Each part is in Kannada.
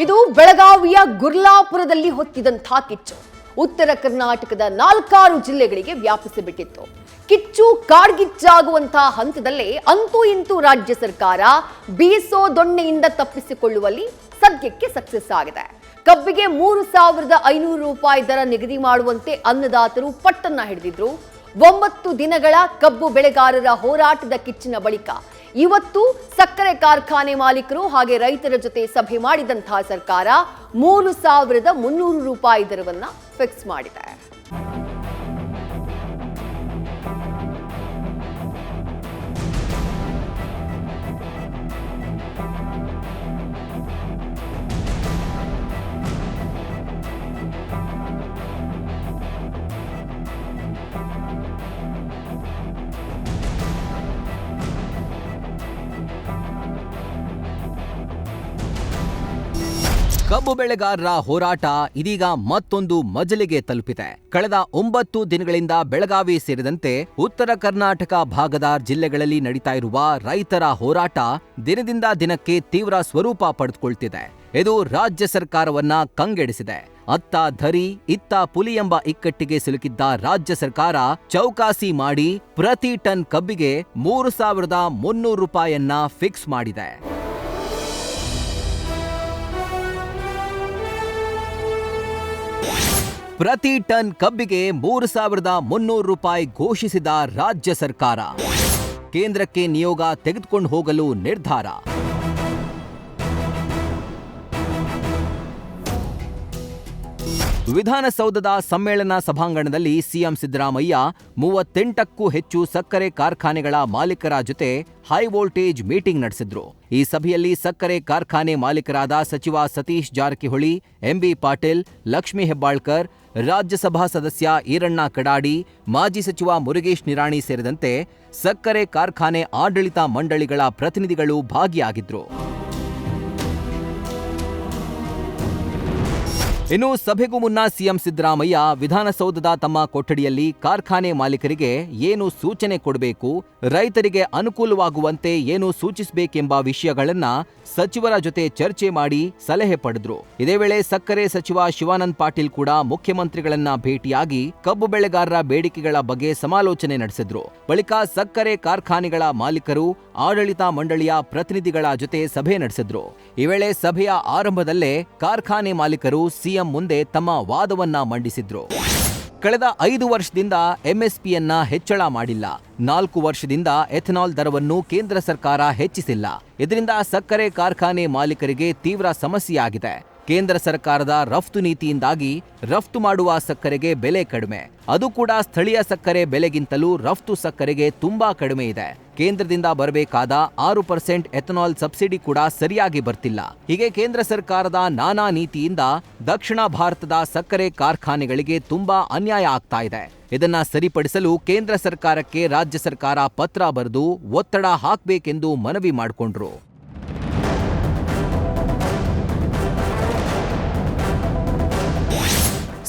ಇದು ಬೆಳಗಾವಿಯ ಗುರ್ಲಾಪುರದಲ್ಲಿ ಹೊತ್ತಿದಂಥ ಕಿಚ್ಚು ಉತ್ತರ ಕರ್ನಾಟಕದ 4 ಜಿಲ್ಲೆಗಳಿಗೆ ವ್ಯಾಪಿಸಿಬಿಟ್ಟಿತ್ತು. ಕಿಚ್ಚು ಕಾಡ್ಗಿಚ್ಚಾಗುವಂತಹ ಹಂತದಲ್ಲೇ ಅಂತೂ ಇಂತೂ ರಾಜ್ಯ ಸರ್ಕಾರ ಬೀಸೋ ದೊಣ್ಣೆಯಿಂದ ತಪ್ಪಿಸಿಕೊಳ್ಳುವಲ್ಲಿ ಸದ್ಯಕ್ಕೆ ಸಕ್ಸಸ್ ಆಗಿದೆ. ಕಬ್ಬಿಗೆ 3,500 ರೂಪಾಯಿ ದರ ನಿಗದಿ ಮಾಡುವಂತೆ ಅನ್ನದಾತರು ಪಟ್ಟನ್ನ ಹಿಡಿದಿದ್ರು. 9 ದಿನಗಳ ಕಬ್ಬು ಬೆಳೆಗಾರರ ಹೋರಾಟದ ಕಿಚ್ಚಿನ ಬಳಿಕ ಇವತ್ತು ಸಕ್ಕರೆ ಕಾರ್ಖಾನೆ ಮಾಲೀಕರು ಹಾಗೆ ರೈತರ ಜೊತೆ ಸಭೆ ಮಾಡಿದಂತಹ ಸರ್ಕಾರ 3,300 ರೂಪಾಯಿ ದರವನ್ನ ಫಿಕ್ಸ್ ಮಾಡಿದೆ. ಕಬ್ಬು ಬೆಳೆಗಾರರ ಹೋರಾಟ ಇದೀಗ ಮತ್ತೊಂದು ಮಜಲಿಗೆ ತಲುಪಿದೆ. ಕಳೆದ 9 ದಿನಗಳಿಂದ ಬೆಳಗಾವಿ ಸೇರಿದಂತೆ ಉತ್ತರ ಕರ್ನಾಟಕ ಭಾಗದ ಜಿಲ್ಲೆಗಳಲ್ಲಿ ನಡೀತಾ ಇರುವ ರೈತರ ಹೋರಾಟ ದಿನದಿಂದ ದಿನಕ್ಕೆ ತೀವ್ರ ಸ್ವರೂಪ ಪಡೆದುಕೊಳ್ತಿದೆ. ಇದು ರಾಜ್ಯ ಸರ್ಕಾರವನ್ನ ಕಂಗೆಡಿಸಿದೆ. ಅತ್ತ ಧರಿ ಇತ್ತ ಪುಲಿ ಎಂಬ ಇಕ್ಕಟ್ಟಿಗೆ ಸಿಲುಕಿದ್ದ ರಾಜ್ಯ ಸರ್ಕಾರ ಚೌಕಾಸಿ ಮಾಡಿ ಪ್ರತಿ ಟನ್ ಕಬ್ಬಿಗೆ 3,300 ರೂಪಾಯನ್ನ ಫಿಕ್ಸ್ ಮಾಡಿದೆ. ಪ್ರತಿ ಟನ್ ಕಬ್ಬಿಗೆ 3,300 ರೂಪಾಯಿ ಘೋಷಿಸಿದ ರಾಜ್ಯ ಸರ್ಕಾರ ಕೇಂದ್ರಕ್ಕೆ ನಿಯೋಗ ತೆಗೆದುಕೊಂಡು ಹೋಗಲು ನಿರ್ಧಾರ. ವಿಧಾನಸೌಧದ ಸಮ್ಮೇಳನ ಸಭಾಂಗಣದಲ್ಲಿ ಸಿಎಂ ಸಿದ್ದರಾಮಯ್ಯ 38ಕ್ಕೂ ಹೆಚ್ಚು ಸಕ್ಕರೆ ಕಾರ್ಖಾನೆಗಳ ಮಾಲೀಕರ ಜೊತೆ ಹೈ ವೋಲ್ಟೇಜ್ ಮೀಟಿಂಗ್ ನಡೆಸಿದ್ರು. ಈ ಸಭೆಯಲ್ಲಿ ಸಕ್ಕರೆ ಕಾರ್ಖಾನೆ ಮಾಲೀಕರಾದ ಸಚಿವ ಸತೀಶ್ ಜಾರಕಿಹೊಳಿ, ಎಂಬಿ ಪಾಟೀಲ್, ಲಕ್ಷ್ಮೀ ಹೆಬ್ಬಾಳ್ಕರ್, ರಾಜ್ಯಸಭಾ ಸದಸ್ಯ ಈರಣ್ಣ ಕಡಾಡಿ, ಮಾಜಿ ಸಚಿವ ಮುರುಗೇಶ್ ನಿರಾಣಿ ಸೇರಿದಂತೆ ಸಕ್ಕರೆ ಕಾರ್ಖಾನೆ ಆಡಳಿತ ಮಂಡಳಿಗಳ ಪ್ರತಿನಿಧಿಗಳು ಭಾಗಿಯಾಗಿದ್ರು. ಇನ್ನು ಸಭೆಗೂ ಮುನ್ನ ಸಿಎಂ ಸಿದ್ದರಾಮಯ್ಯ ವಿಧಾನಸೌಧದ ತಮ್ಮ ಕೊಠಡಿಯಲ್ಲಿ ಕಾರ್ಖಾನೆ ಮಾಲೀಕರಿಗೆ ಏನು ಸೂಚನೆ ಕೊಡಬೇಕು, ರೈತರಿಗೆ ಅನುಕೂಲವಾಗುವಂತೆ ಏನು ಸೂಚಿಸಬೇಕೆಂಬ ವಿಷಯಗಳನ್ನ ಸಚಿವರ ಜೊತೆ ಚರ್ಚೆ ಮಾಡಿ ಸಲಹೆ ಪಡೆದ್ರು. ಇದೇ ವೇಳೆ ಸಕ್ಕರೆ ಸಚಿವ ಶಿವಾನಂದ ಪಾಟೀಲ್ ಕೂಡ ಮುಖ್ಯಮಂತ್ರಿಗಳನ್ನ ಭೇಟಿಯಾಗಿ ಕಬ್ಬು ಬೆಳೆಗಾರರ ಬೇಡಿಕೆಗಳ ಬಗ್ಗೆ ಸಮಾಲೋಚನೆ ನಡೆಸಿದ್ರು. ಬಳಿಕ ಸಕ್ಕರೆ ಕಾರ್ಖಾನೆಗಳ ಮಾಲೀಕರು ಆಡಳಿತ ಮಂಡಳಿಯ ಪ್ರತಿನಿಧಿಗಳ ಜೊತೆ ಸಭೆ ನಡೆಸಿದ್ರು. ಈ ವೇಳೆ ಸಭೆಯ ಆರಂಭದಲ್ಲೇ ಕಾರ್ಖಾನೆ ಮಾಲೀಕರು ಸಿಎಂ ಮುಂದೆ ತಮ್ಮ ವಾದವನ್ನ ಮಂಡಿಸಿದ್ರು. ಕಳೆದ 5 ವರ್ಷದಿಂದ ಎಂಎಸ್ಪಿಯನ್ನ ಹೆಚ್ಚಳ ಮಾಡಿಲ್ಲ. 4 ವರ್ಷದಿಂದ ಎಥೆನಾಲ್ ದರವನ್ನು ಕೇಂದ್ರ ಸರ್ಕಾರ ಹೆಚ್ಚಿಸಿಲ್ಲ. ಇದರಿಂದ ಸಕ್ಕರೆ ಕಾರ್ಖಾನೆ ಮಾಲೀಕರಿಗೆ ತೀವ್ರ ಸಮಸ್ಯೆಯಾಗಿದೆ. ಕೇಂದ್ರ ಸರ್ಕಾರದ ರಫ್ತು ನೀತಿಯಿಂದಾಗಿ ರಫ್ತು ಮಾಡುವ ಸಕ್ಕರೆಗೆ ಬೆಲೆ ಕಡಿಮೆ. ಅದು ಕೂಡ ಸ್ಥಳೀಯ ಸಕ್ಕರೆ ಬೆಲೆಗಿಂತಲೂ ರಫ್ತು ಸಕ್ಕರೆಗೆ ತುಂಬಾ ಕಡಿಮೆ ಇದೆ. ಕೇಂದ್ರದಿಂದ ಬರಬೇಕಾದ 6% ಎಥೆನಾಲ್ ಸಬ್ಸಿಡಿ ಕೂಡ ಸರಿಯಾಗಿ ಬರ್ತಿಲ್ಲ. ಹೀಗೆ ಕೇಂದ್ರ ಸರ್ಕಾರದ ನಾನಾ ನೀತಿಯಿಂದ ದಕ್ಷಿಣ ಭಾರತದ ಸಕ್ಕರೆ ಕಾರ್ಖಾನೆಗಳಿಗೆ ತುಂಬಾ ಅನ್ಯಾಯ ಆಗ್ತಾ ಇದೆ. ಇದನ್ನ ಸರಿಪಡಿಸಲು ಕೇಂದ್ರ ಸರ್ಕಾರಕ್ಕೆ ರಾಜ್ಯ ಸರ್ಕಾರ ಪತ್ರ ಬರೆದು ಒತ್ತಡ ಹಾಕಬೇಕೆಂದು ಮನವಿ ಮಾಡಿಕೊಂಡ್ರು.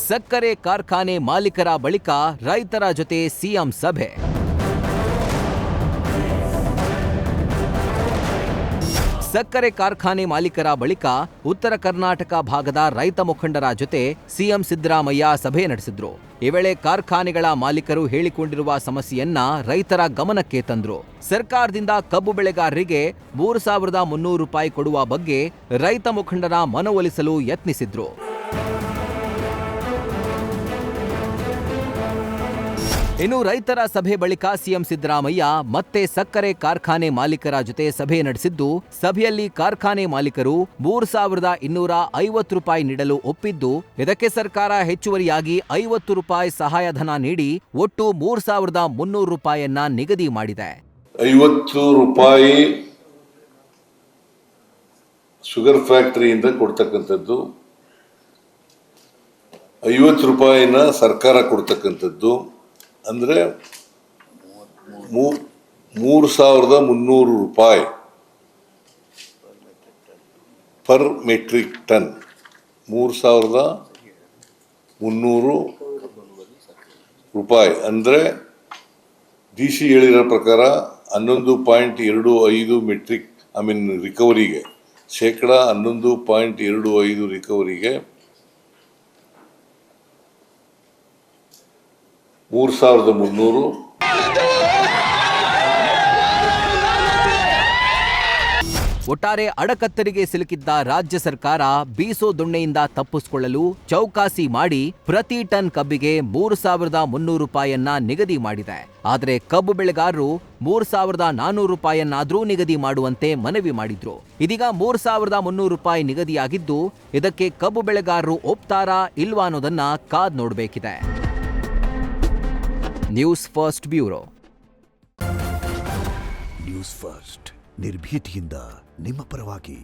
ಸಕ್ಕರೆ ಕಾರ್ಖಾನೆ ಮಾಲೀಕರ ಬಳಿಕ ರೈತರ ಜೊತೆ ಸಿಎಂ ಸಭೆ. ಸಕ್ಕರೆ ಕಾರ್ಖಾನೆ ಮಾಲೀಕರ ಬಳಿಕ ಉತ್ತರ ಕರ್ನಾಟಕ ಭಾಗದ ರೈತ ಮುಖಂಡರ ಜೊತೆ ಸಿಎಂ ಸಿದ್ದರಾಮಯ್ಯ ಸಭೆ ನಡೆಸಿದ್ರು. ಈ ವೇಳೆ ಕಾರ್ಖಾನೆಗಳ ಮಾಲೀಕರು ಹೇಳಿಕೊಂಡಿರುವ ಸಮಸ್ಯೆಯನ್ನ ರೈತರ ಗಮನಕ್ಕೆ ತಂದ್ರು. ಸರ್ಕಾರದಿಂದ ಕಬ್ಬು ಬೆಳೆಗಾರರಿಗೆ 3,300 ರೂಪಾಯಿ ಕೊಡುವ ಬಗ್ಗೆ ರೈತ ಮುಖಂಡರ ಮನವೊಲಿಸಲು ಯತ್ನಿಸಿದ್ರು. ಇನ್ನು ರೈತರ ಸಭೆ ಬಳಿಕ ಸಿಎಂ ಸಿದ್ದರಾಮಯ್ಯ ಮತ್ತೆ ಸಕ್ಕರೆ ಕಾರ್ಖಾನೆ ಮಾಲೀಕರ ಜೊತೆ ಸಭೆ ನಡೆಸಿದ್ದು, ಸಭೆಯಲ್ಲಿ ಕಾರ್ಖಾನೆ ಮಾಲೀಕರು 3,250 ರೂಪಾಯಿ ನೀಡಲು ಒಪ್ಪಿದ್ದು, ಇದಕ್ಕೆ ಸರ್ಕಾರ ಹೆಚ್ಚುವರಿಯಾಗಿ 50 ರೂಪಾಯಿ ಸಹಾಯಧನ ನೀಡಿ ಒಟ್ಟು 3,300 ರೂಪಾಯಿಯನ್ನ ನಿಗದಿ ಮಾಡಿದೆ. 50 ರೂಪಾಯಿ ಶುಗರ್ ಫ್ಯಾಕ್ಟರಿಯಿಂದ ಕೊಡ್ತಕ್ಕಂಥದ್ದು, 50 ರೂಪಾಯಿನ ಸರ್ಕಾರ ಕೊಡ್ತಕ್ಕಂಥದ್ದು, ಅಂದರೆ 3,300 ರೂಪಾಯಿ ಪರ್ ಮೆಟ್ರಿಕ್ ಟನ್. 3,300 ರೂಪಾಯಿ ಅಂದರೆ DC ಹೇಳಿರೋ ಪ್ರಕಾರ 11.25 ಮೆಟ್ರಿಕ್ ರಿಕವರಿಗೆ 11.25% ರಿಕವರಿಗೆ 3,300. ಒಟ್ಟಾರೆ ಅಡಕತ್ತರಿಗೆ ಸಿಲುಕಿದ್ದ ರಾಜ್ಯ ಸರ್ಕಾರ ಬೀಸೋ ದೊಣ್ಣೆಯಿಂದ ತಪ್ಪಿಸಿಕೊಳ್ಳಲು ಚೌಕಾಸಿ ಮಾಡಿ ಪ್ರತಿ ಟನ್ ಕಬ್ಬಿಗೆ 3,300 ರೂಪಾಯಿಯನ್ನ ನಿಗದಿ ಮಾಡಿದೆ. ಆದರೆ ಕಬ್ಬು ಬೆಳೆಗಾರರು 3,400 ರೂಪಾಯಿಯನ್ನಾದ್ರೂ ನಿಗದಿ ಮಾಡುವಂತೆ ಮನವಿ ಮಾಡಿದ್ರು. ಇದೀಗ 3,300 ರೂಪಾಯಿ ನಿಗದಿಯಾಗಿದ್ದು, ಇದಕ್ಕೆ ಕಬ್ಬು ಬೆಳೆಗಾರರು ಒಪ್ತಾರಾ ಇಲ್ವಾ ಅನ್ನೋದನ್ನ ಕಾದ್ ನೋಡಬೇಕಿದೆ. News first bureau. News first ನಿರ್ಭೀತಿಯಿಂದ ನಿಮ್ಮ ಪರವಾಗಿ.